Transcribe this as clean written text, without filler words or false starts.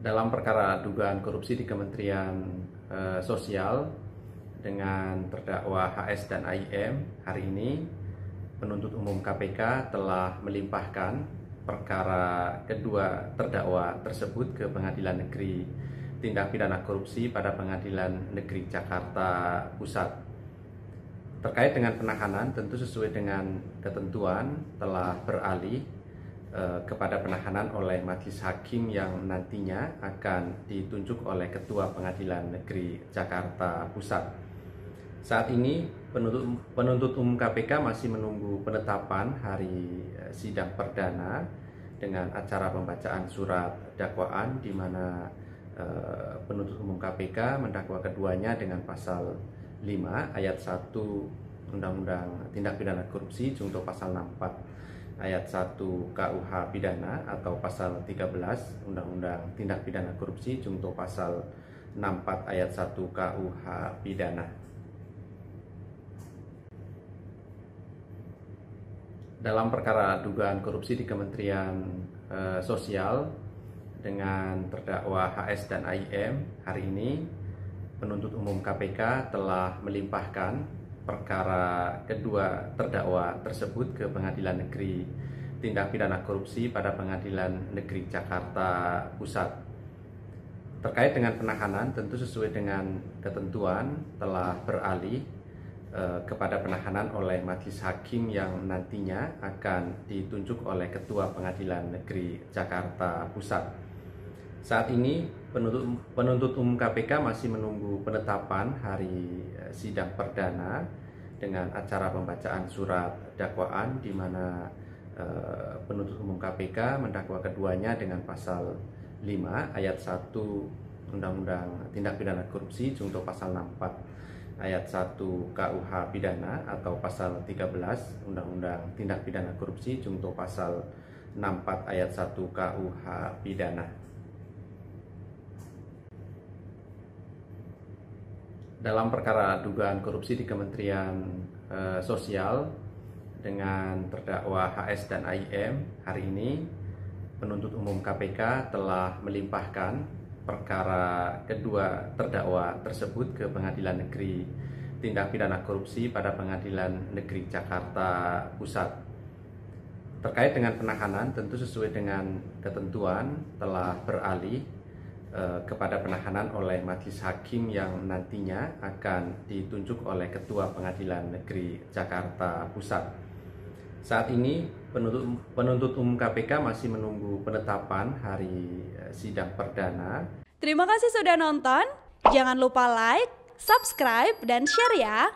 dalam perkara dugaan korupsi di Kementerian Sosial dengan terdakwa HS dan AIM, hari ini penuntut umum KPK telah melimpahkan perkara kedua terdakwa tersebut ke Pengadilan Negeri Tindak Pidana Korupsi pada Pengadilan Negeri Jakarta Pusat. Terkait dengan penahanan, tentu sesuai dengan ketentuan telah beralih kepada penahanan oleh majelis hakim yang nantinya akan ditunjuk oleh Ketua Pengadilan Negeri Jakarta Pusat. Saat ini penuntut umum KPK masih menunggu penetapan hari sidang perdana dengan acara pembacaan surat dakwaan di mana penuntut umum KPK mendakwa keduanya dengan pasal 5 ayat 1 Undang-Undang Tindak Pidana Korupsi junto pasal 64 ayat 1 KUH Pidana atau pasal 13 Undang-Undang Tindak Pidana Korupsi junto pasal 64 ayat 1 KUH Pidana. Dalam perkara dugaan korupsi di Kementerian Sosial dengan terdakwa HS dan AIM, hari ini penuntut umum KPK telah melimpahkan perkara kedua terdakwa tersebut ke Pengadilan Negeri Tindak Pidana Korupsi pada Pengadilan Negeri Jakarta Pusat. Terkait dengan penahanan, tentu sesuai dengan ketentuan telah beralih kepada penahanan oleh majelis hakim yang nantinya akan ditunjuk oleh Ketua Pengadilan Negeri Jakarta Pusat. Saat ini penuntut umum KPK masih menunggu penetapan hari sidang perdana dengan acara pembacaan surat dakwaan di mana penuntut umum KPK mendakwa keduanya dengan pasal 5 ayat 1 Undang-Undang Tindak Pidana Korupsi junto pasal 64 ayat 1 KUH Pidana atau pasal 13 Undang-Undang Tindak Pidana Korupsi junto pasal 64 ayat 1 KUH Pidana. Dalam perkara dugaan korupsi di Kementerian Sosial dengan terdakwa HS dan AIM, hari ini penuntut umum KPK telah melimpahkan perkara kedua terdakwa tersebut ke Pengadilan Negeri Tindak Pidana Korupsi pada Pengadilan Negeri Jakarta Pusat. Terkait dengan penahanan, tentu sesuai dengan ketentuan telah beralih kepada penahanan oleh majelis hakim yang nantinya akan ditunjuk oleh Ketua Pengadilan Negeri Jakarta Pusat. Saat ini penuntut umum KPK masih menunggu penetapan hari sidang perdana. Terima kasih sudah nonton. Jangan lupa like, subscribe, dan share ya.